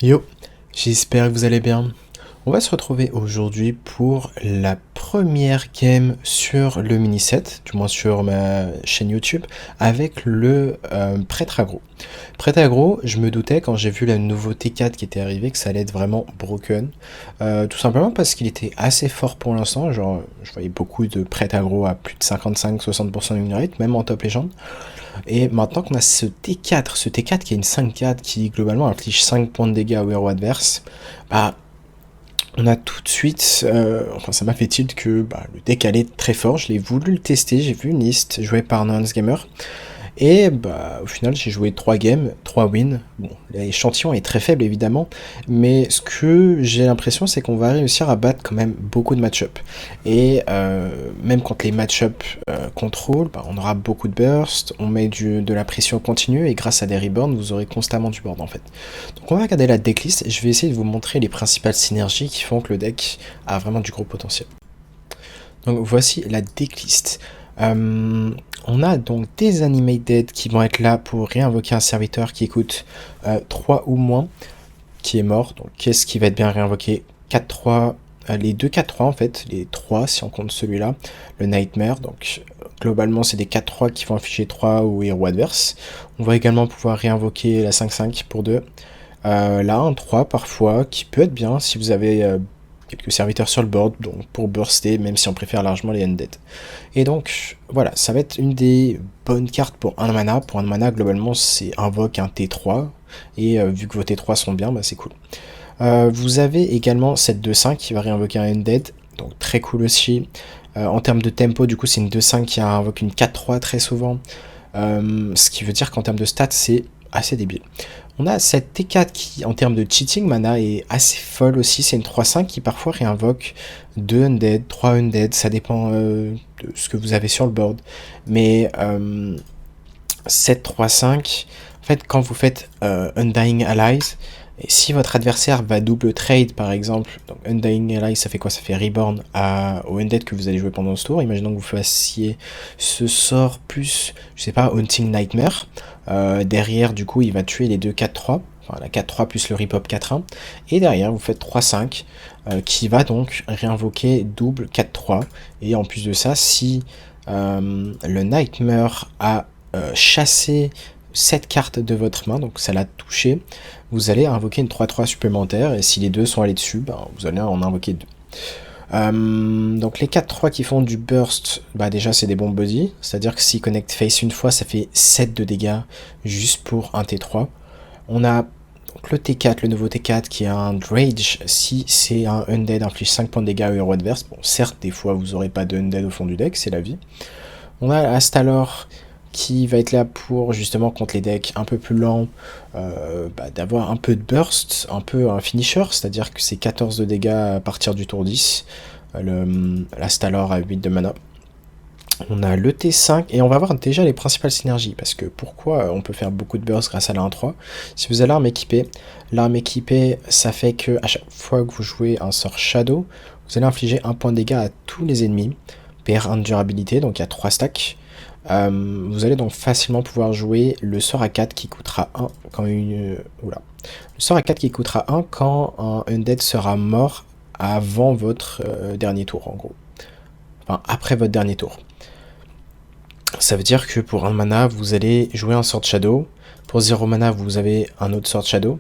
Yo, j'espère que vous allez bien. On va se retrouver aujourd'hui pour la première game sur le mini-set, du moins sur ma chaîne YouTube, avec le prêtre aggro. Prêtre aggro, je me doutais quand j'ai vu la nouveau T4 qui était arrivé que ça allait être vraiment broken. Tout simplement parce qu'il était assez fort pour l'instant, genre je voyais beaucoup de prêtre aggro à plus de 55-60% de win rate, même en top légende. Et maintenant qu'on a ce T4 qui est une 5-4 qui globalement inflige 5 points de dégâts au héros adverse, bah on a tout de suite, enfin ça m'a fait tilt que le deck allait très fort, je l'ai voulu le tester, j'ai vu une liste jouée par Nance Gamer, et au final j'ai joué 3 games, 3 wins. Bon, l'échantillon est très faible évidemment, mais ce que j'ai l'impression c'est qu'on va réussir à battre quand même beaucoup de match-up. Et même quand les match-up contrôlent, on aura beaucoup de burst, on met de la pression continue, et grâce à des reborns, vous aurez constamment du board en fait. Donc on va regarder la decklist, et je vais essayer de vous montrer les principales synergies qui font que le deck a vraiment du gros potentiel. Donc voici la decklist. On a donc des animated qui vont être là pour réinvoquer un serviteur qui coûte 3 ou moins, qui est mort. Donc qu'est-ce qui va être bien réinvoqué? 4-3, les deux 4-3 en fait, les 3 si on compte celui-là, le Nightmare. Donc globalement c'est des 4-3 qui vont afficher 3 au héros adverse. On va également pouvoir réinvoquer la 5-5 pour 2. Là un 3 parfois, qui peut être bien si vous avez quelques serviteurs sur le board, donc pour burster, même si on préfère largement les undead. Et donc, voilà, ça va être une des bonnes cartes pour un mana. Pour un mana, globalement, c'est invoque un T3, et vu que vos T3 sont bien, c'est cool. Vous avez également cette 2-5 qui va réinvoquer un undead, donc très cool aussi. En termes de tempo, du coup, c'est une 2-5 qui invoque une 4-3 très souvent, ce qui veut dire qu'en termes de stats, c'est assez débile. On a cette T4 qui, en termes de cheating mana, est assez folle aussi. C'est une 3-5 qui parfois réinvoque 2 undead, 3 undead, ça dépend de ce que vous avez sur le board. Mais cette 3-5, en fait, quand vous faites Undying Allies, et si votre adversaire va double trade par exemple, donc Undying Allies ça fait quoi? Ça fait reborn au undead que vous allez jouer pendant ce tour. Imaginons que vous fassiez ce sort plus, je sais pas, Haunting Nightmare. Derrière du coup il va tuer les deux 4-3, enfin la 4-3 plus le rip-up 4-1, et derrière vous faites 3-5 qui va donc réinvoquer double 4-3, et en plus de ça, si le Nightmare a chassé cette carte de votre main, donc ça l'a touché, vous allez invoquer une 3-3 supplémentaire, et si les deux sont allés dessus, vous allez en invoquer deux. Donc les 4-3 qui font du burst, déjà c'est des bons body, c'est-à-dire que s'ils connectent face une fois, ça fait 7 de dégâts juste pour un T3. On a donc le T4, le nouveau T4 qui a un Rage, si c'est un Undead inflige 5 points de dégâts au héros adverse. Bon, certes, des fois vous aurez pas de Undead au fond du deck, c'est la vie. On a Astalor qui va être là pour justement contre les decks un peu plus lents, d'avoir un peu de burst, un peu un finisher, c'est-à-dire que c'est 14 de dégâts à partir du tour 10, l'Astalor à 8 de mana. On a le T5, et on va voir déjà les principales synergies, parce que pourquoi on peut faire beaucoup de burst grâce à la 1-3. Si vous avez l'arme équipée, ça fait que à chaque fois que vous jouez un sort Shadow, vous allez infliger un point de dégâts à tous les ennemis, PR1 de durabilité, donc il y a 3 stacks. Vous allez donc facilement pouvoir jouer le sort à 4 qui coûtera 1 quand Le sort à 4 qui coûtera 1 quand un undead sera mort avant votre dernier tour, en gros. Enfin, après votre dernier tour. Ça veut dire que pour 1 mana, vous allez jouer un sort de Shadow. Pour 0 mana, vous avez un autre sort de Shadow.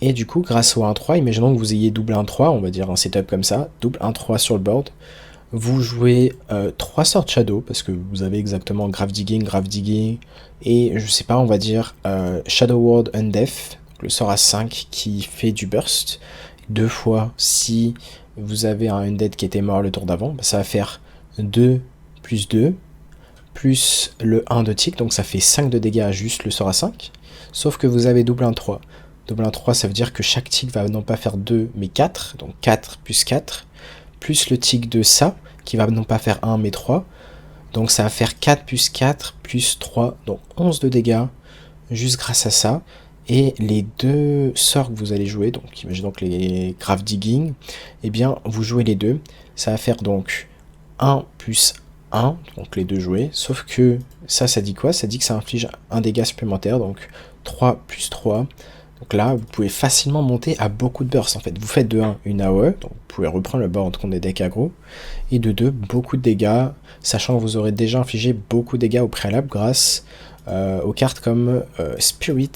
Et du coup, grâce au 1-3, imaginons que vous ayez double 1-3, on va dire un setup comme ça, double 1-3 sur le board. Vous jouez 3 sorts de Shadow, parce que vous avez exactement Grave Digging, et je sais pas, on va dire Shadow Ward Undef, le sort à 5 qui fait du burst. 2 fois, si vous avez un Undead qui était mort le tour d'avant, ça va faire 2 plus 2, plus le 1 de tick, donc ça fait 5 de dégâts à juste le sort à 5, sauf que vous avez double 1-3. Double 1-3, ça veut dire que chaque tick va non pas faire 2, mais 4, donc 4 plus 4, plus le tick de ça, qui va non pas faire 1 mais 3, donc ça va faire 4 plus 4 plus 3, donc 11 de dégâts, juste grâce à ça. Et les deux sorts que vous allez jouer, donc imaginons que les Grave Digging, eh bien vous jouez les deux, ça va faire donc 1 plus 1, donc les deux joués, sauf que ça dit quoi? Ça dit que ça inflige un dégât supplémentaire, donc 3 plus 3, Donc là, vous pouvez facilement monter à beaucoup de bursts en fait. Vous faites de 1 une AOE, donc vous pouvez reprendre le board contre des decks aggro, et de 2 beaucoup de dégâts, sachant que vous aurez déjà infligé beaucoup de dégâts au préalable grâce aux cartes comme Spirit,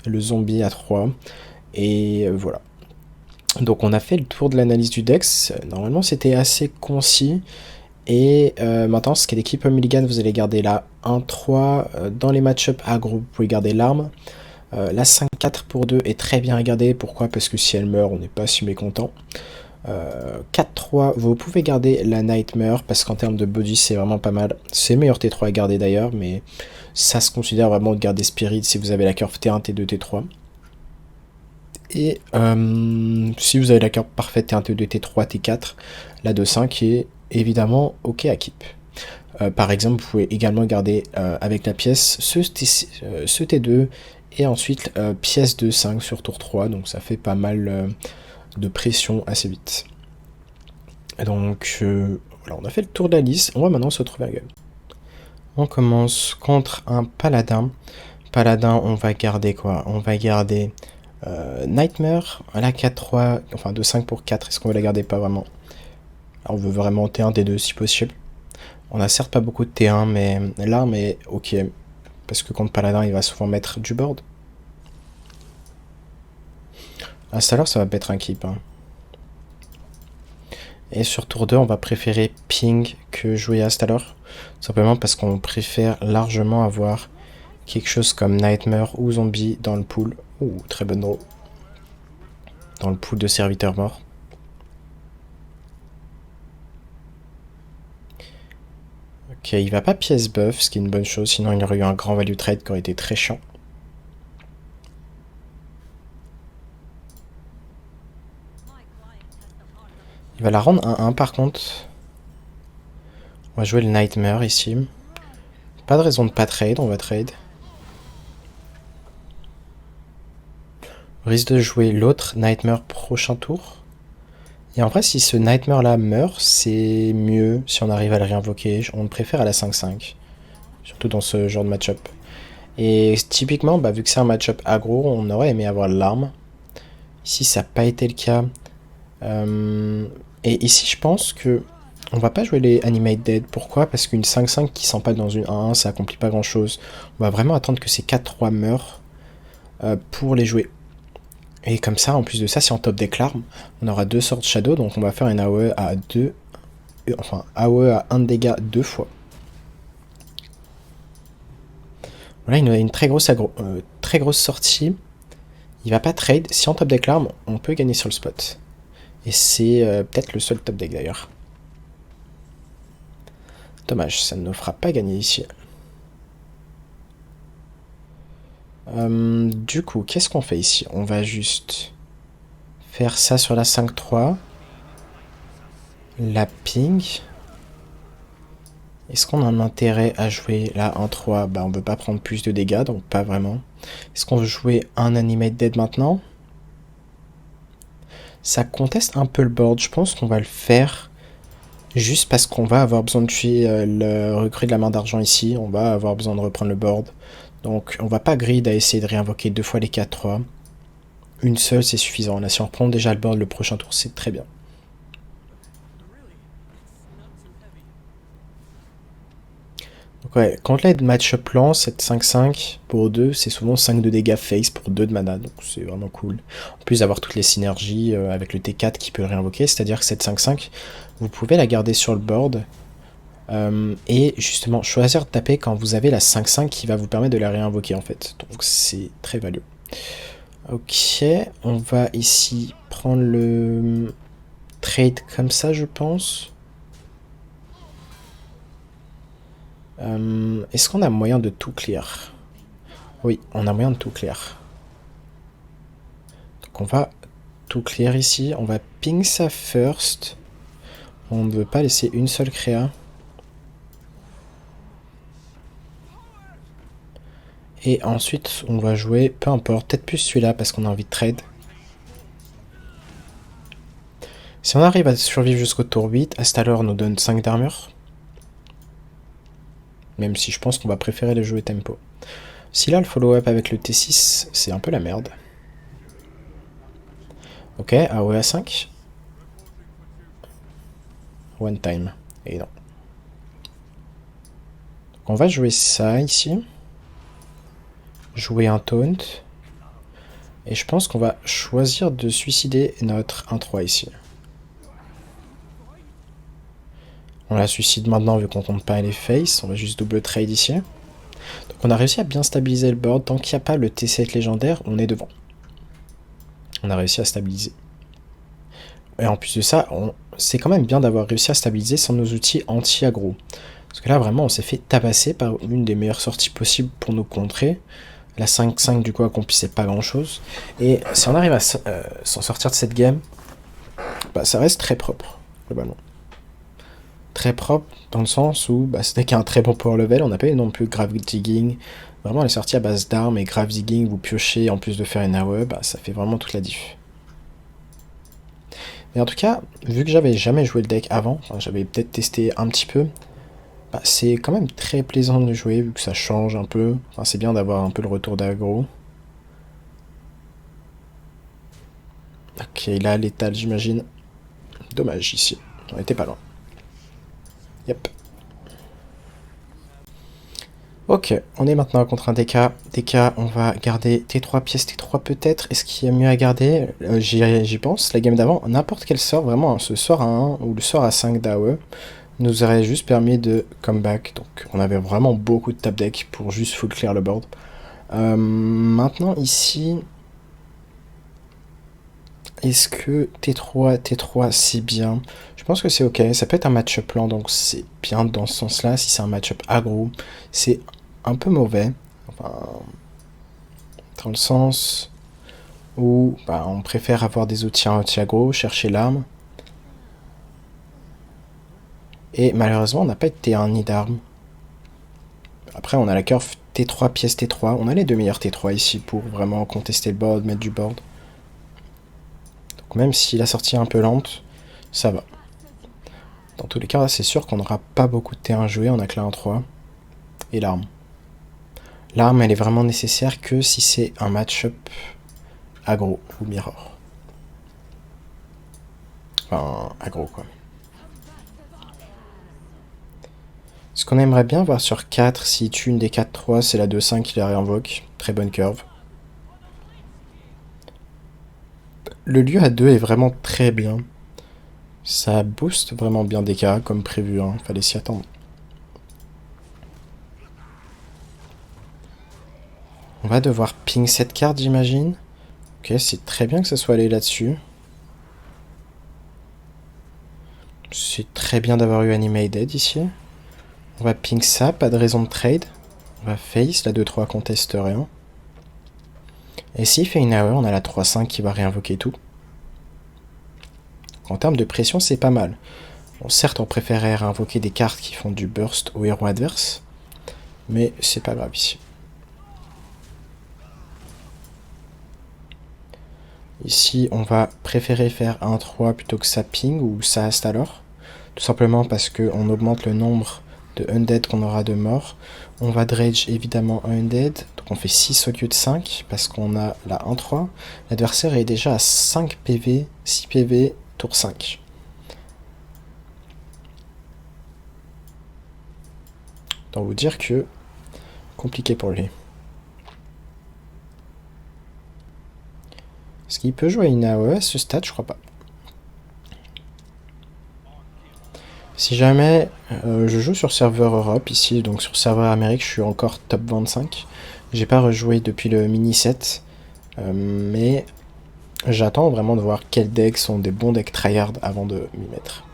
le zombie à 3, et voilà. Donc on a fait le tour de l'analyse du Dex, normalement c'était assez concis, et maintenant ce qui est l'équipe Mulligan, vous allez garder la 1-3, dans les match-up aggro, vous pouvez garder l'arme. La 5-4 pour 2 est très bien à garder, pourquoi? Parce que si elle meurt, on n'est pas si mécontent. 4-3, vous pouvez garder la Nightmare, parce qu'en termes de body, c'est vraiment pas mal. C'est meilleur T3 à garder d'ailleurs, mais ça se considère vraiment de garder Spirit si vous avez la curve T1, T2, T3. Et si vous avez la curve parfaite T1, T2, T3, T4, la 2-5 est évidemment ok à keep. Par exemple, vous pouvez également garder avec la pièce ce T2 et ensuite pièce de 5 sur tour 3, donc ça fait pas mal de pression assez vite. Donc voilà, on a fait le tour de la liste, on va maintenant se retrouver à game. On commence contre un paladin. Paladin, on va garder quoi? On va garder Nightmare à la 4-3, enfin de 5 pour 4, est-ce qu'on va la garder? Pas vraiment. Alors, on veut vraiment T1, T2 si possible. On a certes pas beaucoup de T1, mais l'arme est ok. Parce que contre Paladin, il va souvent mettre du board. À ce alors, ça va être un keep. Hein. Et sur tour 2, on va préférer ping que jouer à Stalor. Simplement parce qu'on préfère largement avoir quelque chose comme Nightmare ou Zombie dans le pool. Ouh, très bonne draw. Dans le pool de serviteurs morts. Ok, il va pas pièce buff, ce qui est une bonne chose, sinon il y aurait eu un grand value trade qui aurait été très chiant. Il va la rendre 1-1 par contre. On va jouer le Nightmare ici. Pas de raison de pas trade, on va trade. On risque de jouer l'autre Nightmare prochain tour. Et en vrai, si ce Nightmare là meurt, c'est mieux si on arrive à le réinvoquer. On le préfère à la 5-5. Surtout dans ce genre de match-up. Et typiquement, bah, vu que c'est un match-up aggro, on aurait aimé avoir l'arme. Ici, ça n'a pas été le cas. Et ici, je pense que on va pas jouer les Animate Dead. Pourquoi? Parce qu'une 5-5 qui s'empale dans une 1-1, ça accomplit pas grand-chose. On va vraiment attendre que ces 4-3 meurent pour les jouer. Et comme ça, en plus de ça, si on top deck l'arme, on aura 2 sorts de Shadow, donc on va faire une AOE à 2... Enfin, AOE à 1 de dégâts 2 fois. Voilà, une très grosse sortie. Il va pas trade. Si on top deck l'arme, on peut gagner sur le spot. Et c'est peut-être le seul top deck d'ailleurs. Dommage, ça ne nous fera pas gagner ici. Du coup, qu'est-ce qu'on fait ici? On va juste faire ça sur la 5-3. La ping. Est-ce qu'on a un intérêt à jouer la 1-3? Bah, on veut pas prendre plus de dégâts, donc pas vraiment. Est-ce qu'on veut jouer un Animate Dead maintenant? Ça conteste un peu le board. Je pense qu'on va le faire juste parce qu'on va avoir besoin de tuer le recrue de la main d'argent ici. On va avoir besoin de reprendre le board. Donc on va pas grid à essayer de réinvoquer 2 fois les 4-3. Une seule, c'est suffisant. Là, si on reprend déjà le board le prochain tour, c'est très bien. Donc ouais, quand l'aide match-up lent, cette 5-5 pour 2, c'est souvent 5 de dégâts face pour 2 de mana, donc c'est vraiment cool. En plus d'avoir toutes les synergies avec le T4 qui peut le réinvoquer, c'est-à-dire que cette 5-5, vous pouvez la garder sur le board, et justement choisir de taper quand vous avez la 5-5 qui va vous permettre de la réinvoquer en fait, donc c'est très value. Ok, on va ici prendre le trade comme ça je pense. Est-ce qu'on a moyen de tout clear? Oui, on a moyen de tout clear. Donc on va tout clear ici. On va ping ça first. On ne veut pas laisser une seule créa. Et ensuite, on va jouer, peu importe, peut-être plus celui-là parce qu'on a envie de trade. Si on arrive à survivre jusqu'au tour 8, Astalor nous donne 5 d'armure. Même si je pense qu'on va préférer le jouer tempo. Si là, le follow-up avec le T6, c'est un peu la merde. Ok, AOE à 5. One time. Et non. Donc on va jouer ça ici. Jouer un taunt. Et je pense qu'on va choisir de suicider notre 1-3 ici. On la suicide maintenant vu qu'on compte pas les faces. On va juste double trade ici. Donc on a réussi à bien stabiliser le board. Tant qu'il n'y a pas le T7 légendaire, on est devant. On a réussi à stabiliser. Et en plus de ça, c'est quand même bien d'avoir réussi à stabiliser sans nos outils anti-aggro. Parce que là, vraiment, on s'est fait tabasser par une des meilleures sorties possibles pour nous contrer. La 5-5, du coup, accomplissait pas grand-chose. Et si on arrive à s'en sortir de cette game, bah, ça reste très propre, globalement. Très propre dans le sens où bah, c'était qu'un très bon power level. On n'a pas eu non plus grave digging. Vraiment, les sorties à base d'armes et grave digging, vous piochez en plus de faire une AOE, bah, ça fait vraiment toute la diff. Mais en tout cas, vu que j'avais jamais joué le deck avant, enfin, j'avais peut-être testé un petit peu, bah, c'est quand même très plaisant de jouer vu que ça change un peu. Enfin, c'est bien d'avoir un peu le retour d'aggro. Ok, là, létal, j'imagine. Dommage, ici. On était pas loin. Yep. Ok, on est maintenant contre un DK. DK, on va garder T3 pièces T3 peut-être. Est-ce qu'il y a mieux à garder? J'y pense. La game d'avant, n'importe quel sort, vraiment, hein, ce sort à 1 ou le sort à 5 d'AOE, nous aurait juste permis de comeback. Donc on avait vraiment beaucoup de tap deck pour juste full clear le board. Maintenant ici, est-ce que T3 c'est bien? Je pense que c'est ok, ça peut être un match-up lent, donc c'est bien dans ce sens-là. Si c'est un match-up aggro, c'est un peu mauvais. Enfin, dans le sens où bah, on préfère avoir des outils anti-aggro, chercher l'arme. Et malheureusement, on n'a pas été un nid d'armes. Après, on a la curve T3 pièce T3. On a les deux meilleurs T3 ici pour vraiment contester le board, mettre du board. Donc même si la sortie est un peu lente, ça va. Dans tous les cas, c'est sûr qu'on n'aura pas beaucoup de terrain joué. On a que la 1-3 et l'arme. L'arme, elle est vraiment nécessaire que si c'est un match-up aggro ou mirror. Enfin, aggro quoi. Ce qu'on aimerait bien voir sur 4, si tue une des 4-3, c'est la 2-5 qui la réinvoque. Très bonne curve. Le lieu à 2 est vraiment très bien. Ça booste vraiment bien des cas, comme prévu, hein. Fallait s'y attendre. On va devoir ping cette carte, j'imagine. Ok, c'est très bien que ça soit allé là-dessus. C'est très bien d'avoir eu Animated ici. On va ping ça, pas de raison de trade. On va face, la 2-3 conteste rien. Et s'il fait une AOE, on a la 3-5 qui va réinvoquer tout. En termes de pression, c'est pas mal. Bon, certes, on préférait réinvoquer des cartes qui font du burst au héros adverse, mais c'est pas grave ici. Ici, on va préférer faire un 3 plutôt que ça ping ou ça haste alors. Tout simplement parce qu'on augmente le nombre de undead qu'on aura de morts. On va dredge évidemment un undead, donc on fait 6 au lieu de 5 parce qu'on a la 1-3. L'adversaire est déjà à 5 PV, 6 PV, tour 5. Autant vous dire que compliqué pour lui. Est-ce qu'il peut jouer une AOE à ce stade? Je crois pas. Si jamais je joue sur serveur Europe ici, donc sur serveur Amérique, je suis encore top 25. J'ai pas rejoué depuis le mini set, mais j'attends vraiment de voir quels decks sont des bons decks tryhard avant de m'y mettre.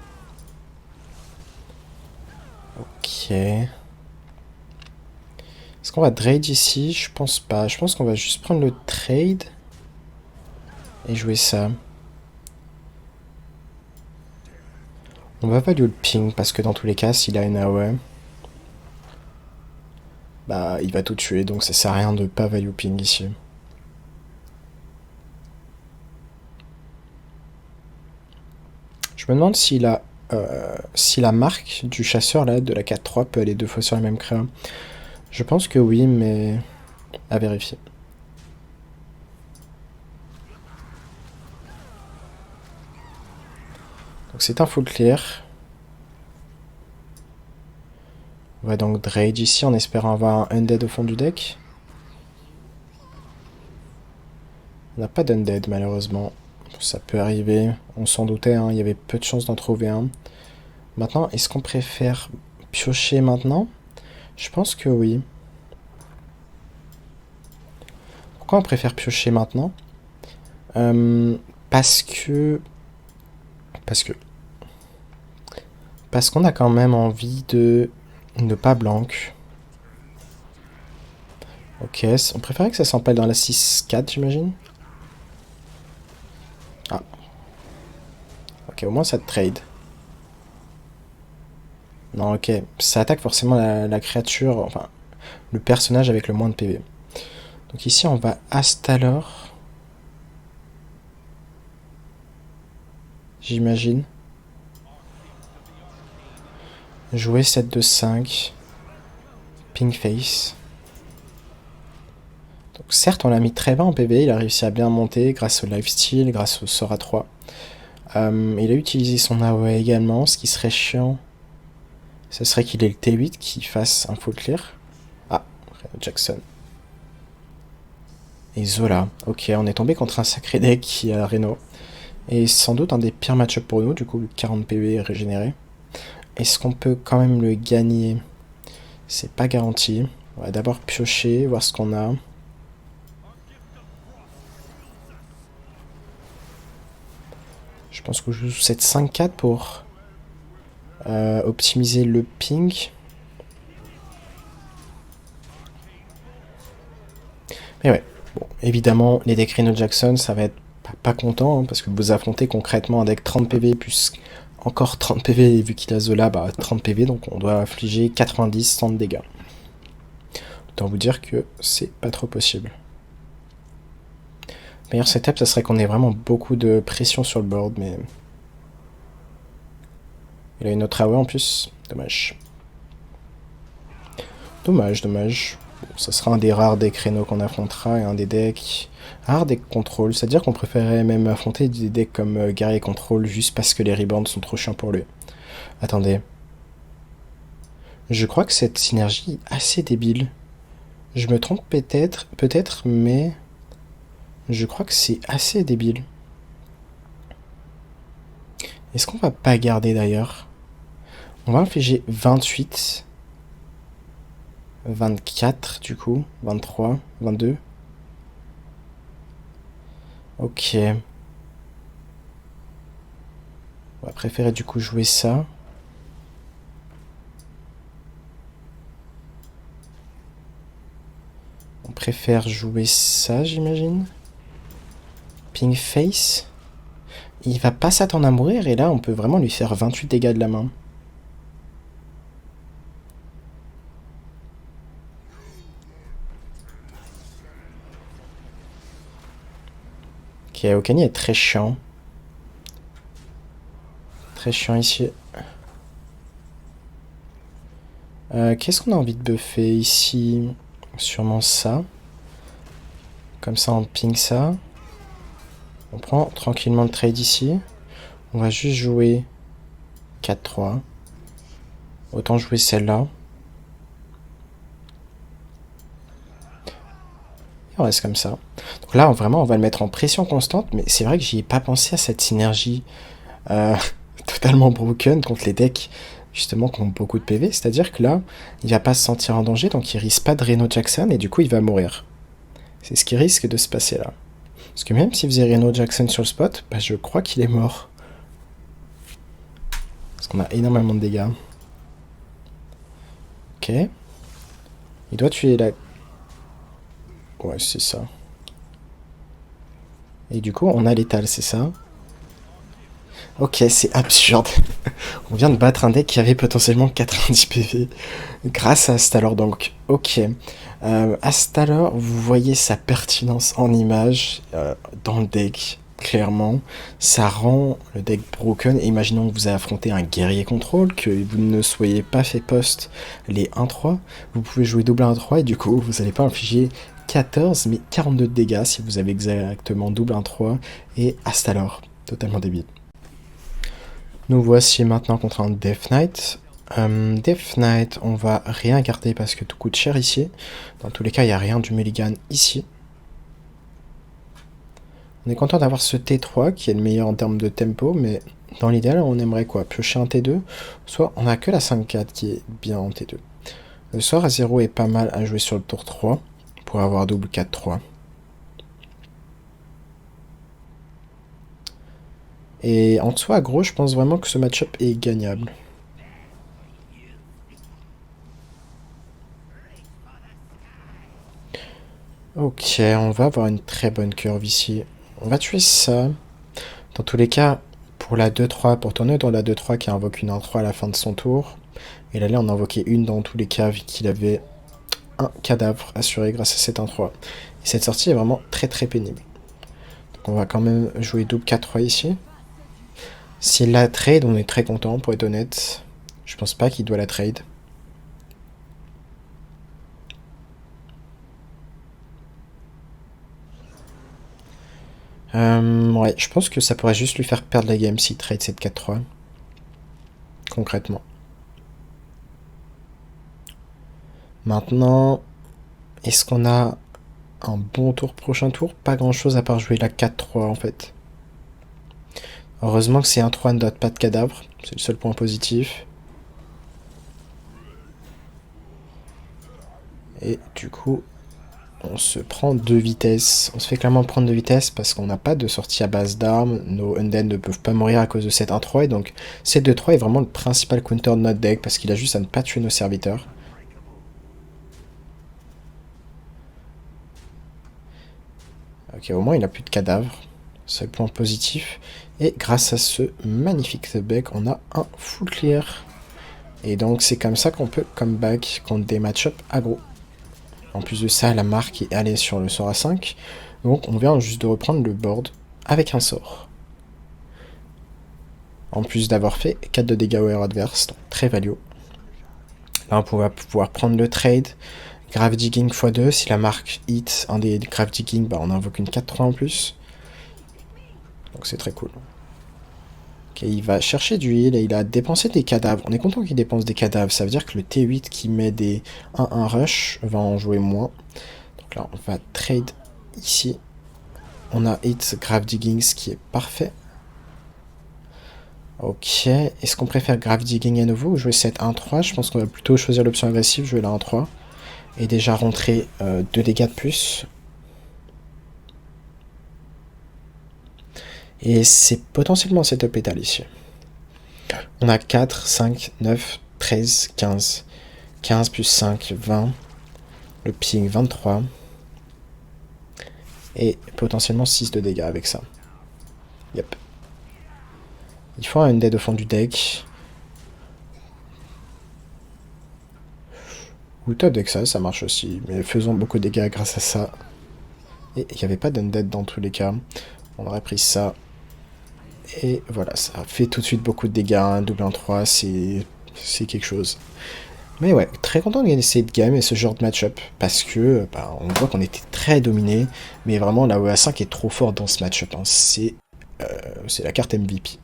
Ok. Est-ce qu'on va trade ici? Je pense pas. Je pense qu'on va juste prendre le trade et jouer ça. On va value le ping parce que dans tous les cas, s'il a une AOE, bah il va tout tuer, donc ça sert à rien de pas value ping ici. Je me demande si la marque du chasseur là de la 4-3 peut aller deux fois sur la même créa. Je pense que oui, mais à vérifier. Donc c'est un full clear. On va donc Rage ici en espérant avoir un Undead au fond du deck. On n'a pas d'Undead malheureusement. Ça peut arriver, on s'en doutait, hein, il y avait peu de chances d'en trouver un. Maintenant, est-ce qu'on préfère piocher maintenant? Je pense que oui. Pourquoi on préfère piocher maintenant? Parce que... Parce qu'on a quand même envie de ne pas blanc. Ok, on préférait que ça s'empêle dans la 6-4, j'imagine. Ah. Ok, au moins ça te trade. Non, ok. Ça attaque forcément la créature, enfin, le personnage avec le moins de PV. Donc ici, on va Astalor. J'imagine. Jouer 7 de 5. Pink Face. Donc certes, on l'a mis très bas en PV, il a réussi à bien monter grâce au lifesteal, grâce au sort à 3. Il a utilisé son AOE également, ce qui serait chiant. Ce serait qu'il ait le T8 qui fasse un full clear. Ah, Jackson. Et Zola. Ok, on est tombé contre un sacré deck qui a Reno. Et sans doute un des pires match-ups pour nous, du coup 40 PV régénéré. Est-ce qu'on peut quand même le gagner? C'est pas garanti. On va d'abord piocher, voir ce qu'on a. Je pense que je joue cette 5-4 pour optimiser le ping. Mais ouais, bon, évidemment, les decks Reno Jackson, ça va être pas content, hein, parce que vous affrontez concrètement un deck 30 PV plus encore 30 PV, et vu qu'il a Zola, bah 30 PV, donc on doit affliger 90, 100 de dégâts. Autant vous dire que c'est pas trop possible. Meilleur setup, ça serait qu'on ait vraiment beaucoup de pression sur le board, mais... Il a une autre AOE en plus, dommage. Dommage, dommage. Bon, ça sera un des rares decks Reno qu'on affrontera, et un des decks... Rares decks contrôle, c'est-à-dire qu'on préférait même affronter des decks comme guerrier contrôle juste parce que les rebounds sont trop chiants pour lui. Attendez. Je crois que cette synergie est assez débile. Je me trompe peut-être, mais... Je crois que c'est assez débile. Est-ce qu'on va pas garder d'ailleurs? On va infliger 28. 24 du coup. 23. 22. Ok. On va préférer du coup jouer ça. On préfère jouer ça, j'imagine. Pink Face. Il va pas s'attendre à mourir et là on peut vraiment lui faire 28 dégâts de la main. Ok, Okani est très chiant. Très chiant ici. Qu'est-ce qu'on a envie de buffer ici? Sûrement ça. Comme ça on ping ça. On prend tranquillement le trade ici. On va juste jouer 4-3. Autant jouer celle-là. Et on reste comme ça. Donc là, vraiment, on va le mettre en pression constante. Mais c'est vrai que j'y ai pas pensé à cette synergie totalement broken contre les decks justement qui ont beaucoup de PV. C'est-à-dire que là, il va pas se sentir en danger. Donc il risque pas de Reno Jackson. Et du coup, il va mourir. C'est ce qui risque de se passer là. Parce que même s'il faisait Reno Jackson sur le spot, bah, je crois qu'il est mort. Parce qu'on a énormément de dégâts. Ok. Il doit tuer la... Ouais, c'est ça. Et du coup, on a l'étal, c'est ça? Ok, c'est absurde. On vient de battre un deck qui avait potentiellement 90 PV grâce à Astalor, donc ok. Astalor, vous voyez sa pertinence en image dans le deck, clairement. Ça rend le deck broken. Et imaginons que vous avez affronté un guerrier contrôle, que vous ne soyez pas fait post les 1-3. Vous pouvez jouer double 1-3 et du coup, vous n'allez pas infliger 14 mais 42 de dégâts si vous avez exactement double 1-3 et Astalor. Totalement débile. Nous voici maintenant contre un Death Knight. Death Knight, on va rien garder parce que tout coûte cher ici. Dans tous les cas, il n'y a rien du Mulligan ici. On est content d'avoir ce T3 qui est le meilleur en termes de tempo, mais dans l'idéal, on aimerait quoi? Piocher un T2, soit on a que la 5-4 qui est bien en T2. Le sort à 0 est pas mal à jouer sur le tour 3 pour avoir double 4-3. Et en soi, à gros, je pense vraiment que ce match-up est gagnable. Ok, on va avoir une très bonne curve ici. On va tuer ça. Dans tous les cas, pour la 2-3, pour tourner dans la 2-3 qui invoque une 1-3 à la fin de son tour, il allait en invoquer une dans tous les cas vu qu'il avait un cadavre assuré grâce à cette 1-3. Et cette sortie est vraiment très très pénible. Donc on va quand même jouer double 4-3 ici. S'il la trade, on est très content pour être honnête. Je pense pas qu'il doit la trade. Ouais, je pense que ça pourrait juste lui faire perdre la game s'il trade cette 4-3. Concrètement. Maintenant, est-ce qu'on a un bon tour prochain tour? Pas grand chose à part jouer la 4-3 en fait. Heureusement que c'est un 3 ne dote pas de cadavre. C'est le seul point positif. Et du coup, on se prend 2 vitesses. On se fait clairement prendre 2 vitesses parce qu'on n'a pas de sortie à base d'armes. Nos undead ne peuvent pas mourir à cause de cette 1-3. Et donc, cette 2-3 est vraiment le principal counter de notre deck parce qu'il a juste à ne pas tuer nos serviteurs. Ok, au moins il a plus de cadavres. C'est le point positif. Et grâce à ce magnifique deck, on a un full clear. Et donc c'est comme ça qu'on peut comeback contre des match-up aggro. En plus de ça, la marque est allée sur le sort à 5. Donc on vient juste de reprendre le board avec un sort. En plus d'avoir fait 4 de dégâts au héros adverse, donc très value. Là on va pouvoir prendre le trade. Grave Digging x2, si la marque hit un des Grave Digging, bah on invoque une 4-3 en plus. Donc c'est très cool. Ok, il va chercher du heal et il a dépensé des cadavres. On est content qu'il dépense des cadavres. Ça veut dire que le T8 qui met des 1-1 rush va en jouer moins. Donc là, on va trade ici. On a hit Grave Digging, ce qui est parfait. Ok, est-ce qu'on préfère Grave Digging à nouveau ou jouer cette 1-3? Je pense qu'on va plutôt choisir l'option agressive, jouer la 1-3. Et déjà rentrer 2 dégâts de plus. Et c'est potentiellement un setup pétale ici. On a 4, 5, 9, 13, 15. 15 plus 5, 20. Le ping, 23. Et potentiellement 6 de dégâts avec ça. Yep. Il faut un undead au fond du deck. Ou top deck ça marche aussi. Mais faisons beaucoup de dégâts grâce à ça. Et il n'y avait pas d'undead dans tous les cas. On aurait pris ça. Et voilà, ça fait tout de suite beaucoup de dégâts. Un double 1-3, c'est quelque chose. Mais ouais, très content de gagner cette game et ce genre de match-up. Parce que bah, on voit qu'on était très dominé. Mais vraiment, la OA5 est trop forte dans ce match-up. Hein. C'est la carte MVP.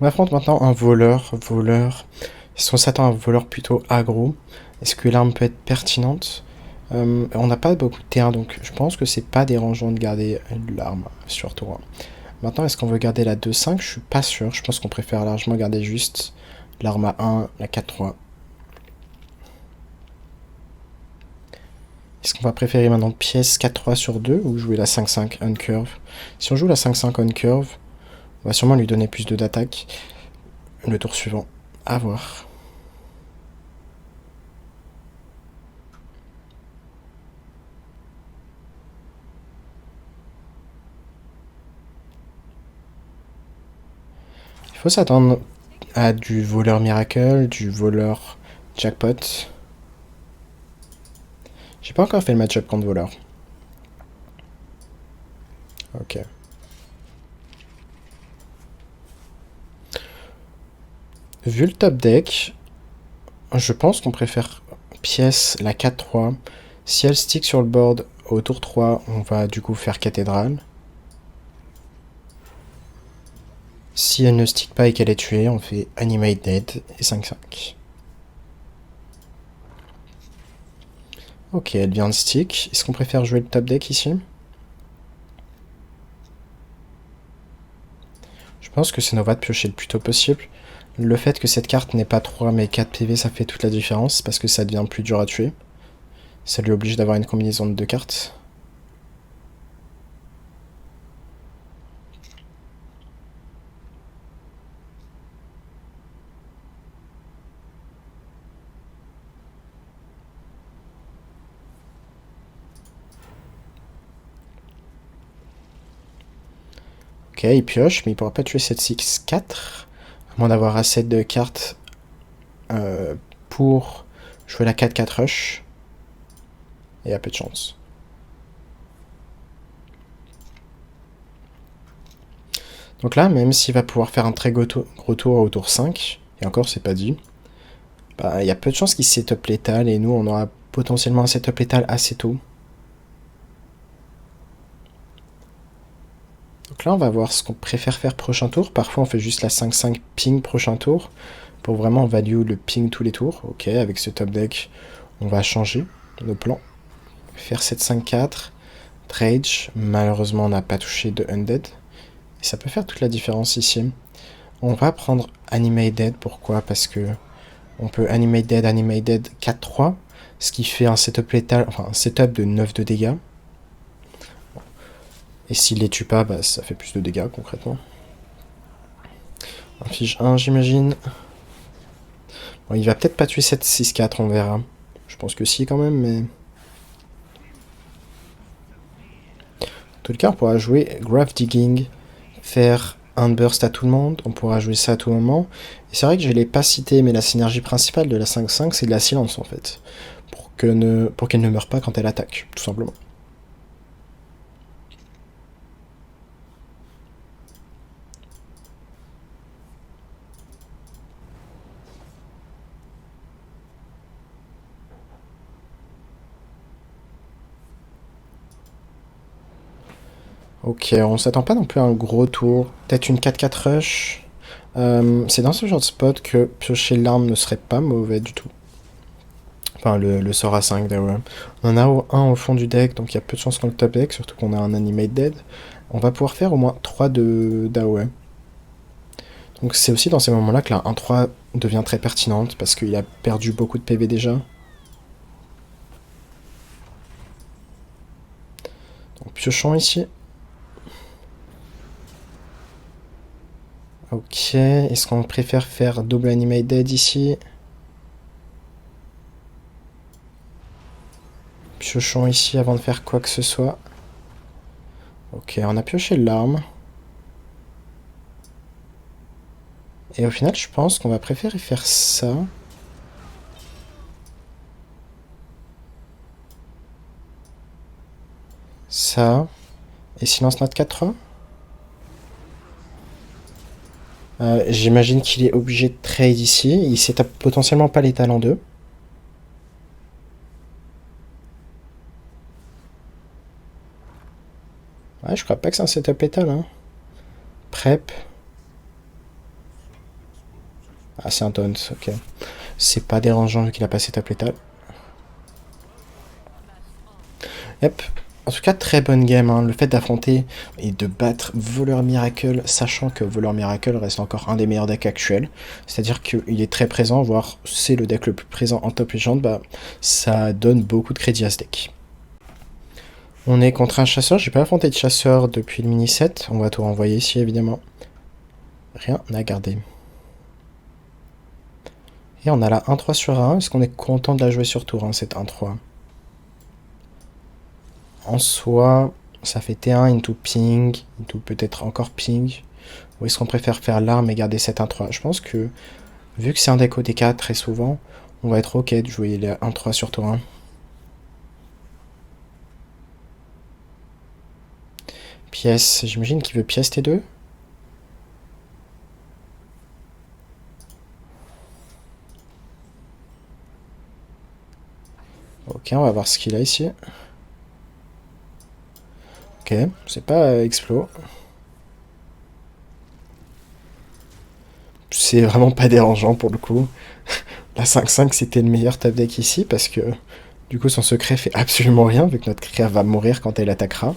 On affronte maintenant un voleur. Est-ce qu'on s'attend à un voleur plutôt aggro? Est-ce que l'arme peut être pertinente? On n'a pas beaucoup de terrain, donc je pense que c'est pas dérangeant de garder l'arme sur tour 1. Maintenant, est-ce qu'on veut garder la 2-5? Je suis pas sûr. Je pense qu'on préfère largement garder juste l'arme à 1, la 4-3. Est-ce qu'on va préférer maintenant pièce 4-3 sur 2 ou jouer la 5-5 on-curve? Si on joue la 5-5 on-curve, on va sûrement lui donner plus d'attaque. Le tour suivant, à voir. Il faut s'attendre à du voleur miracle, du voleur jackpot. J'ai pas encore fait le match-up contre voleur. Ok. Vu le top deck, je pense qu'on préfère pièce la 4-3. Si elle stick sur le board au tour 3, on va du coup faire cathédrale. Si elle ne stick pas et qu'elle est tuée, on fait Animate Dead et 5-5. Ok, elle vient de stick. Est-ce qu'on préfère jouer le top deck ici? Je pense que c'est Nova de piocher le plus tôt possible. Le fait que cette carte n'ait pas 3 mais 4 PV, ça fait toute la différence parce que ça devient plus dur à tuer. Ça lui oblige d'avoir une combinaison de 2 cartes. Ok, il pioche, mais il pourra pas tuer cette 6-4. À moins d'avoir assez de cartes pour jouer la 4-4 rush. Et il y a peu de chance. Donc là, même s'il va pouvoir faire un très gros tour au tour 5, et encore c'est pas dit, bah, il y a peu de chances qu'il setup létal, et nous on aura potentiellement un setup létal assez tôt. Donc là on va voir ce qu'on préfère faire prochain tour. Parfois on fait juste la 5-5 ping prochain tour, pour vraiment value le ping tous les tours. Ok, avec ce top deck, on va changer nos plans. Faire 7-5-4, Rage, malheureusement on n'a pas touché de Undead. Et ça peut faire toute la différence ici. On va prendre Animate Dead, pourquoi? Parce que on peut Animate Dead 4-3, ce qui fait un setup létal, enfin un setup de 9 de dégâts. Et s'il les tue pas, bah, ça fait plus de dégâts concrètement. Inflige 1 j'imagine. Bon, il va peut-être pas tuer 7-6-4, on verra. Je pense que si quand même, mais... En tout cas, on pourra jouer Grave Digging, faire un burst à tout le monde, on pourra jouer ça à tout moment. Et c'est vrai que je ne l'ai pas cité, mais la synergie principale de la 5-5, c'est de la silence en fait. Pour qu'elle ne meure pas quand elle attaque, tout simplement. Ok, on s'attend pas non plus à un gros tour. Peut-être une 4-4 rush. C'est dans ce genre de spot que piocher l'arme ne serait pas mauvais du tout. Enfin, le sort à 5 d'ailleurs. On en a un au fond du deck, donc il y a peu de chances qu'on le top deck, surtout qu'on a un Animate Dead. On va pouvoir faire au moins 3 d'AOE. Donc c'est aussi dans ces moments-là que la 1-3 devient très pertinente, parce qu'il a perdu beaucoup de PV déjà. Donc piochons ici. Ok, est-ce qu'on préfère faire double Animate Dead ici? Piochons ici avant de faire quoi que ce soit. Ok, on a pioché l'arme. Et au final, je pense qu'on va préférer faire ça. Ça. Et silence note 4-3. J'imagine qu'il est obligé de trade ici. Il s'étape potentiellement pas l'étal en deux. Ouais, je crois pas que c'est un setup létal. Hein. Prep. Ah, c'est un taunt, ok. C'est pas dérangeant vu qu'il a pas setup létal. Yep. En tout cas, très bonne game. Hein. Le fait d'affronter et de battre Voleur Miracle, sachant que Voleur Miracle reste encore un des meilleurs decks actuels. C'est-à-dire qu'il est très présent, voire c'est le deck le plus présent en top légende, bah, ça donne beaucoup de crédit à ce deck. On est contre un chasseur, j'ai pas affronté de chasseur depuis le mini set, on va tout renvoyer ici évidemment. Rien à garder. Et on a la 1-3 sur 1, est-ce qu'on est content de la jouer sur tour, hein, cette 1-3? En soi, ça fait T1 into ping, into peut-être encore ping. Ou est-ce qu'on préfère faire l'arme et garder cette 1-3? Je pense que, vu que c'est un deck OTK très souvent, on va être ok de jouer les 1-3 sur tour 1. Pièce, j'imagine qu'il veut pièce T2. Ok, on va voir ce qu'il a ici. Ok, c'est pas explo. c'est vraiment pas dérangeant pour le coup. La 5-5 c'était le meilleur top deck ici parce que du coup son secret fait absolument rien vu que notre créa va mourir quand elle attaquera.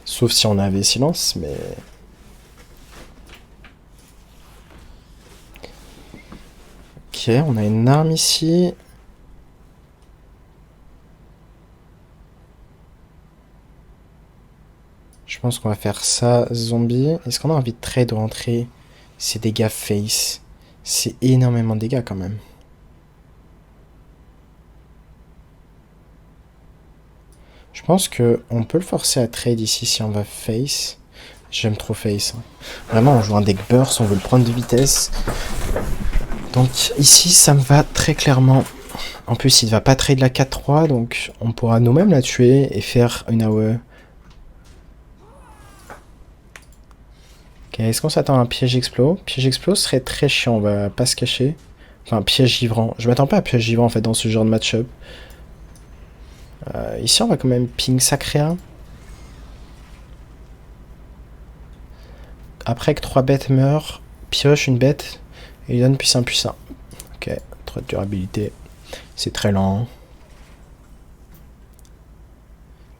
Sauf si on avait silence, mais... Ok, on a une arme ici. Je pense qu'on va faire ça, zombie. Est-ce qu'on a envie de trade ou rentrer ces dégâts face? C'est énormément de dégâts quand même. Je pense qu'on peut le forcer à trade ici si on va face. J'aime trop face. Hein. Vraiment, on joue un deck burst, on veut le prendre de vitesse. Donc ici, ça me va très clairement. En plus, il ne va pas trade la 4-3, donc on pourra nous-mêmes la tuer et faire une AOE. Ok, est-ce qu'on s'attend à un piège explos? Piège explos serait très chiant, on va pas se cacher. Enfin, piège givrant. Je m'attends pas à piège givrant en fait dans ce genre de match-up. Ici, on va quand même ping Sacréa. Après que 3 bêtes meurent, pioche une bête et il donne puissant puissant. Ok, 3 de durabilité. C'est très lent.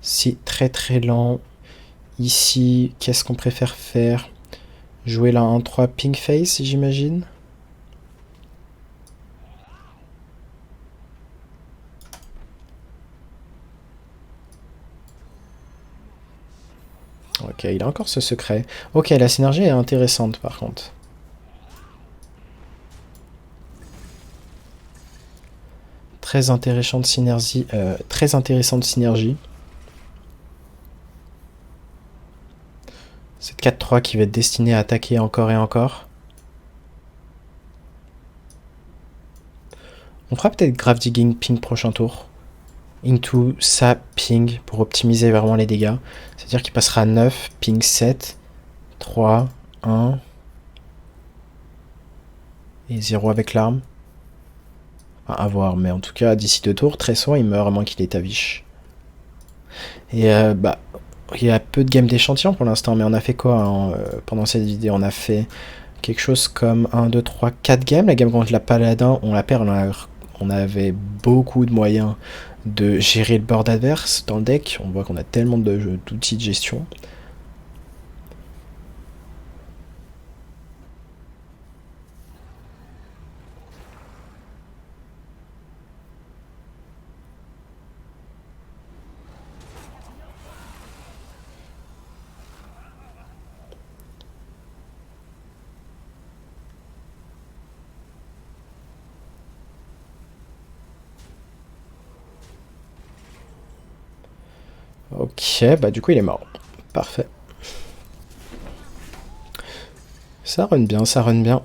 C'est très très lent. Ici, qu'est-ce qu'on préfère faire? Jouer la 1-3 ping face, j'imagine. Ok, il a encore ce secret. Ok, la synergie est intéressante par contre. Très intéressante synergie. Très intéressante synergie. Cette 4-3 qui va être destinée à attaquer encore et encore. On fera peut-être grave digging ping prochain tour. Into sa ping pour optimiser vraiment les dégâts. C'est-à-dire qu'il passera à 9, ping 7, 3, 1 et 0 avec l'arme. Enfin, à voir, mais en tout cas, d'ici 2 tours, très souvent il meurt à moins qu'il ait Tavish. Et bah, il y a peu de games d'échantillon pour l'instant, mais on a fait quoi hein, pendant cette vidéo? On a fait quelque chose comme 1, 2, 3, 4 games. La game contre la Paladin, on la perd, on avait beaucoup de moyens de gérer le board adverse dans le deck. On voit qu'on a tellement d'outils de gestion. Ok, bah du coup il est mort. Parfait. Ça run bien, ça run bien.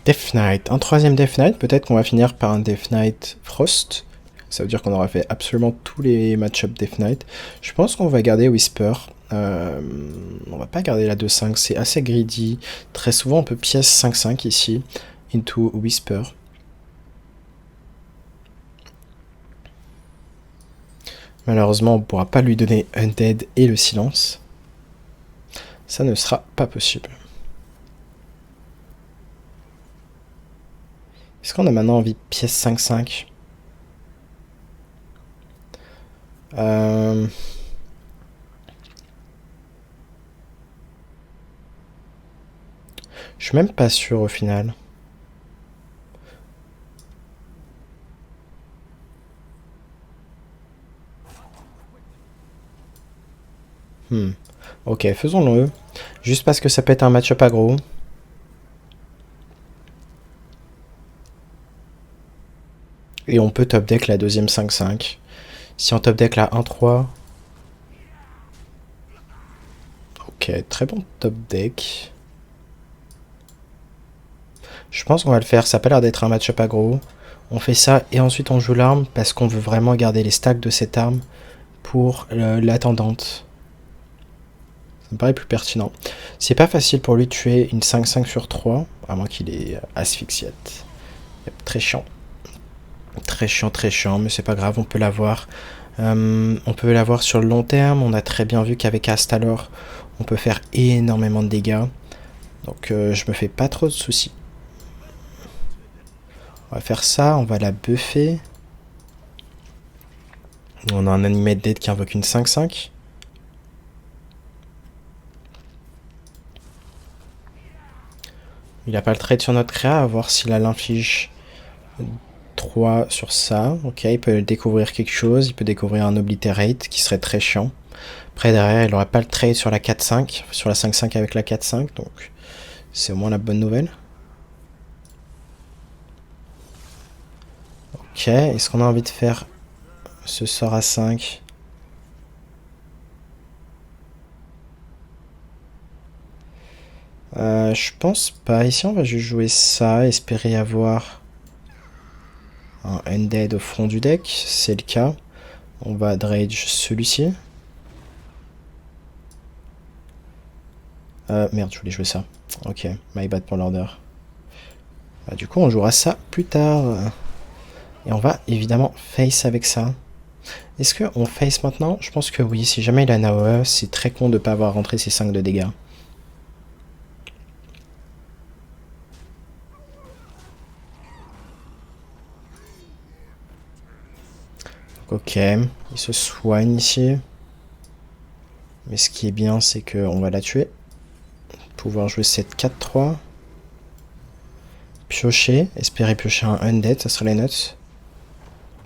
Death Knight, un troisième Death Knight, peut-être qu'on va finir par un Death Knight Frost. Ça veut dire qu'on aura fait absolument tous les match-ups Death Knight. Je pense qu'on va garder Whisper. On va pas garder la 2-5, c'est assez greedy. Très souvent on peut pièce 5-5 ici, into Whisper. Malheureusement on ne pourra pas lui donner Undead et le silence. Ça ne sera pas possible. Est-ce qu'on a maintenant envie de pièce 5-5 ? Je suis même pas sûr au final. Ok, faisons-le. Juste parce que ça peut être un match-up aggro. Et on peut top deck la deuxième 5-5. Si on top deck la 1-3... Ok, très bon top deck. Je pense qu'on va le faire, ça a pas l'air d'être un match-up aggro. On fait ça et ensuite on joue l'arme parce qu'on veut vraiment garder les stacks de cette arme pour l'attendante. Ça me paraît plus pertinent. C'est pas facile pour lui de tuer une 5-5 sur 3, à moins qu'il ait asphyxiate. Très chiant. Très chiant, mais c'est pas grave, on peut l'avoir. On peut l'avoir sur le long terme. On a très bien vu qu'avec Astalor, On peut faire énormément de dégâts. Donc je me fais pas trop de soucis. On va faire ça, on va la buffer. On a un Animate Dead qui invoque une 5-5. Il n'a pas le trade sur notre créa, à voir s'il a l'inflige 3 sur ça. Ok, il peut découvrir quelque chose, il peut découvrir un Obliterate qui serait très chiant. Après derrière, il n'aura pas le trade sur la 4-5, sur la 5-5 avec la 4-5, donc c'est au moins la bonne nouvelle. Ok, est-ce qu'on a envie de faire ce sort à 5? Je pense pas. Ici, on va juste jouer ça, espérer avoir un Undead au fond du deck. C'est le cas. On va dredge celui-ci. Merde, je voulais jouer ça. Ok, my bad pour l'order. Du coup, on jouera ça plus tard. Et on va évidemment face avec ça. Est-ce qu'on face maintenant? Je pense que oui. Si jamais il a Naoe, c'est très con de ne pas avoir rentré ses 5 de dégâts. Ok, il se soigne ici. Mais ce qui est bien, c'est qu'on va la tuer. Pouvoir jouer cette 4-3. Piocher, espérer piocher un Undead, ça serait les nuts.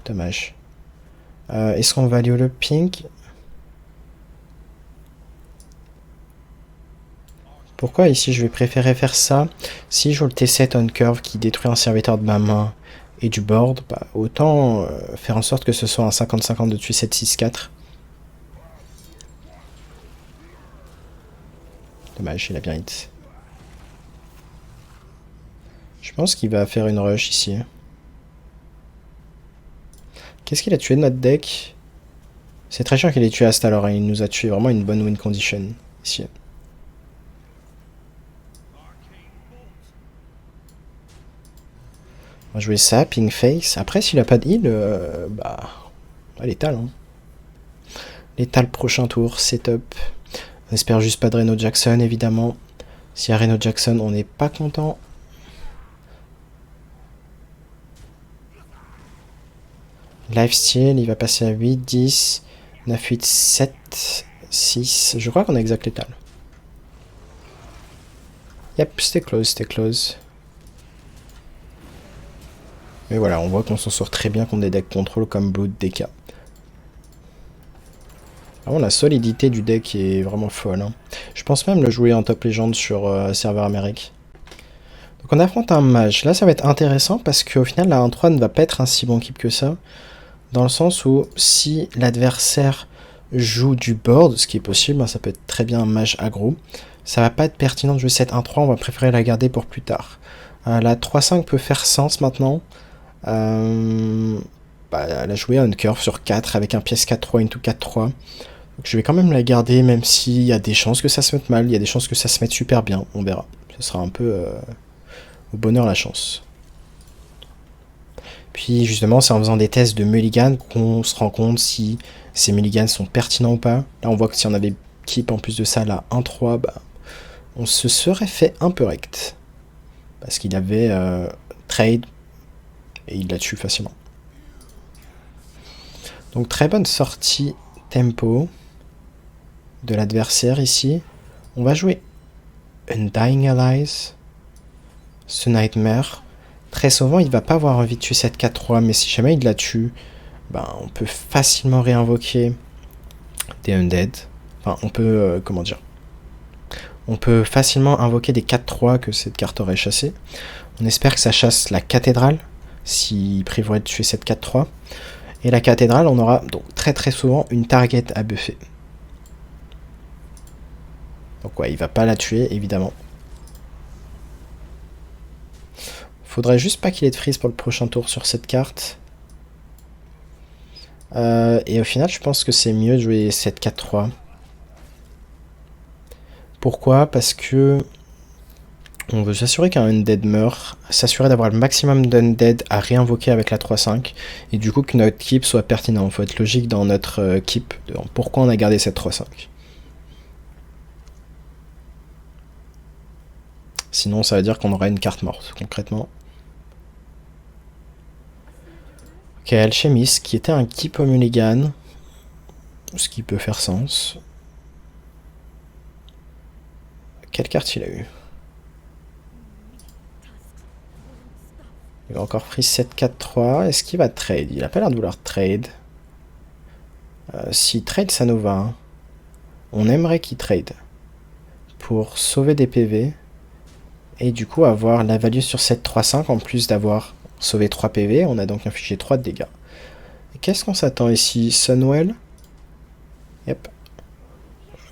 Dommage. Est-ce qu'on value le pink? Pourquoi ici je vais préférer faire ça? Si je joue le T7 on curve qui détruit un serviteur de ma main et du board, bah, autant faire en sorte que ce soit un 50-50 de tuer 7-6-4. Dommage, il a bien hit. Je pense qu'il va faire une rush ici. Qu'est-ce qu'il a tué de notre deck? C'est très chiant qu'il ait tué Asta alors, il nous a tué vraiment une bonne win condition ici. On va jouer ça, ping face. Après, s'il a pas de heal, bah, létal. Hein. Létal prochain tour, setup. On espère juste pas de Reno Jackson, évidemment. S'il y a Reno Jackson, on n'est pas content. Lifesteal, il va passer à 8, 10, 9, 8, 7, 6. Je crois qu'on a exact létal. Yep, c'était close, c'était close. Mais voilà, on voit qu'on s'en sort très bien contre des decks contrôle comme Blood, DK. Ah, la solidité du deck est vraiment folle. Hein. Je pense même le jouer en top légende sur serveur Amérique. Donc on affronte un mage. Là, ça va être intéressant parce qu'au final, la 1-3 ne va pas être un si bon keep que ça. Dans le sens où si l'adversaire joue du board, ce qui est possible, hein, ça peut être très bien un mage aggro, ça va pas être pertinent de jouer cette 1-3, on va préférer la garder pour plus tard. La 3-5 peut faire sens maintenant. Elle a joué on curve sur 4 avec un pièce 4-3 into 4-3. Donc je vais quand même la garder, même s'il y a des chances que ça se mette mal, il y a des chances que ça se mette super bien, on verra. Ce sera un peu au bonheur la chance. Puis justement, c'est en faisant des tests de mulligan qu'on se rend compte si ces mulligans sont pertinents ou pas. Là, on voit que si on avait keep en plus de ça, la 1-3, bah, on se serait fait un peu rect. Parce qu'il avait trade et il l'a tué facilement. Donc très bonne sortie tempo de l'adversaire ici. On va jouer Undying Allies, ce Nightmare. Très souvent, il va pas avoir envie de tuer cette 4-3, mais si jamais il la tue, ben, on peut facilement réinvoquer des Undead. Enfin, on peut, comment dire, on peut facilement invoquer des 4-3 que cette carte aurait chassé. On espère que ça chasse la cathédrale, s'il prévoit de tuer cette 4-3. Et la cathédrale, on aura donc très souvent une target à buffer. Donc ouais, il va pas la tuer, évidemment. Faudrait juste pas qu'il ait de freeze pour le prochain tour sur cette carte. Et au final, je pense que c'est mieux de jouer cette 4-3. Pourquoi? Parce que on veut s'assurer qu'un Undead meurt, s'assurer d'avoir le maximum d'Undead à réinvoquer avec la 3-5, et du coup que notre keep soit pertinent. Il faut être logique dans notre keep, pourquoi on a gardé cette 3-5. Sinon, ça veut dire qu'on aura une carte morte, concrètement. Ok, Alchemist, qui était un keep au mulligan. Ce qui peut faire sens. Quelle carte il a eu? Il a encore pris 7-4-3. Est-ce qu'il va trade? Il a pas l'air de vouloir trade. Si trade, ça nous va. Hein. On aimerait qu'il trade. Pour sauver des PV. Et du coup avoir la value sur 7-3-5 en plus d'avoir sauvé 3 PV. On a donc infligé 3 de dégâts. Qu'est-ce qu'on s'attend ici? Sunwell. Yep.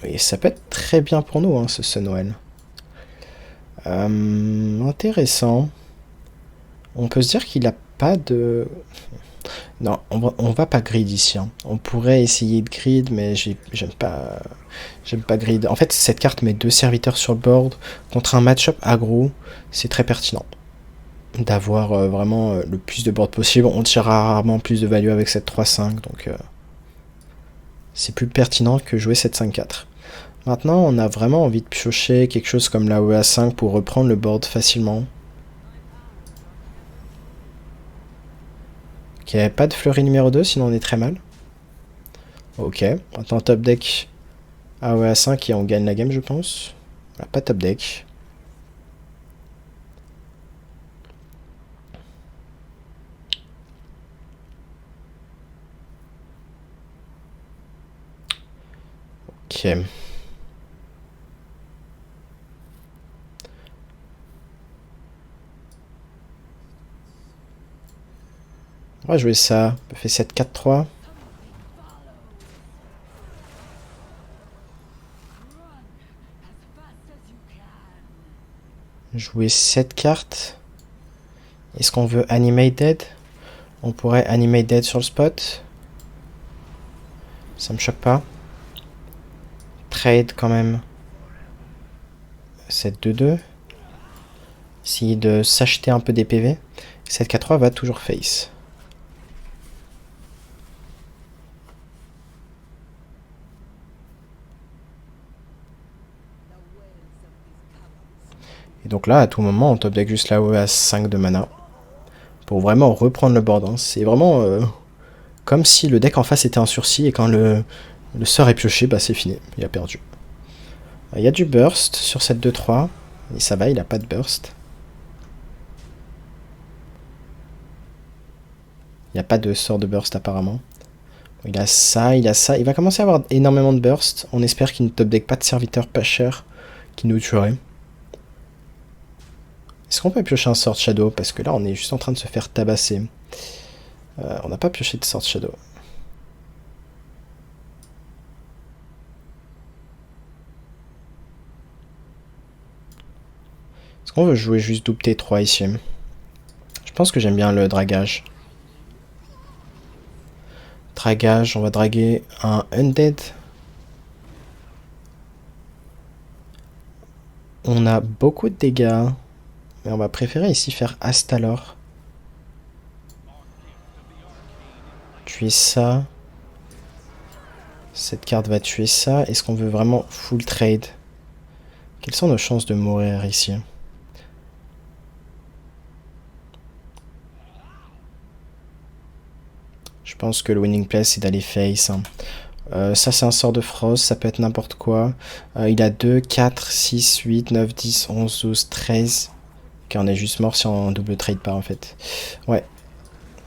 Et ça peut être très bien pour nous, hein, ce Sunwell. Intéressant. On peut se dire qu'il a pas de... Non, on va pas grid ici. Hein. On pourrait essayer de grid, mais j'aime pas grid. En fait, cette carte met 2 serviteurs sur le board. Contre un match-up aggro, c'est très pertinent. D'avoir vraiment le plus de board possible. On tirera rarement plus de value avec cette 3-5, donc c'est plus pertinent que jouer cette 5-4. Maintenant, on a vraiment envie de piocher quelque chose comme la OEA5 pour reprendre le board facilement. Ok, pas de fleurie numéro 2, sinon on est très mal. Ok, maintenant top deck AOA5 et on gagne la game, je pense. Voilà, pas top deck. Ok. On va jouer ça. On fait 7-4-3. Jouer 7 cartes. Est-ce qu'on veut Animate Dead? On pourrait Animate Dead sur le spot. Ça me choque pas. Trade quand même. 7-2-2. Essayer de s'acheter un peu des PV. 7-4-3 va toujours face. Et donc là, à tout moment, on top deck juste la OE à 5 de mana. Pour vraiment reprendre le board. Hein. C'est vraiment comme si le deck en face était un sursis et quand le sort est pioché, bah c'est fini. Il a perdu. Il y a du burst sur cette 2-3. Et ça va, il a pas de burst. Il n'y a pas de sort de burst apparemment. Il a ça, il a ça. Il va commencer à avoir énormément de burst. On espère qu'il ne top deck pas de serviteur pas cher qui nous tuerait. Est-ce qu'on peut piocher un sort shadow? Parce que là, on est juste en train de se faire tabasser. On n'a pas pioché de sort shadow. Est-ce qu'on veut jouer juste double T3 ici? Je pense que j'aime bien le dragage. Dragage, on va draguer un Undead. On a beaucoup de dégâts. Mais on va préférer ici faire Astalor. Tuer ça. Cette carte va tuer ça. Est-ce qu'on veut vraiment full trade? Quelles sont nos chances de mourir ici? Je pense que le winning play c'est d'aller face. Hein. Ça c'est un sort de frost, ça peut être n'importe quoi. Il a 2, 4, 6, 8, 9, 10, 11, 12, 13. Ok, on est juste mort si on double trade pas en fait. Ouais.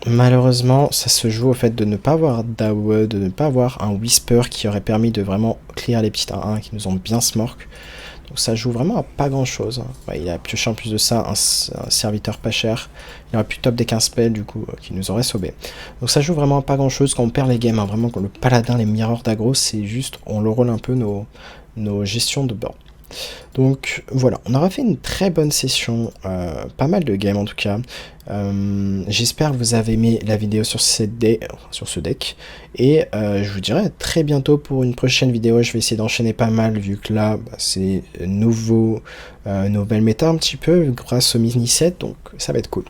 Malheureusement, ça se joue au fait de ne pas avoir d'AOE, de ne pas avoir un Whisper qui aurait permis de vraiment clear les petites 1-1 qui nous ont bien smork. Donc ça joue vraiment à pas grand chose. Ouais, il a pioché en plus de ça un serviteur pas cher. Il aurait pu top des 15 spells du coup qui nous aurait sauvé. Donc ça joue vraiment à pas grand chose quand on perd les games. Hein. Vraiment quand le paladin, les mirrors d'aggro, c'est juste on le roule un peu nos gestions de board. Donc voilà, on aura fait une très bonne session, pas mal de games en tout cas. J'espère que vous avez aimé la vidéo sur ce deck. Et je vous dirai à très bientôt pour une prochaine vidéo. Je vais essayer d'enchaîner pas mal vu que là bah, c'est nouvelle méta un petit peu grâce au mini set. Donc ça va être cool.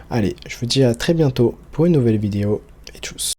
Allez, je vous dis à très bientôt pour une nouvelle vidéo et tchuss.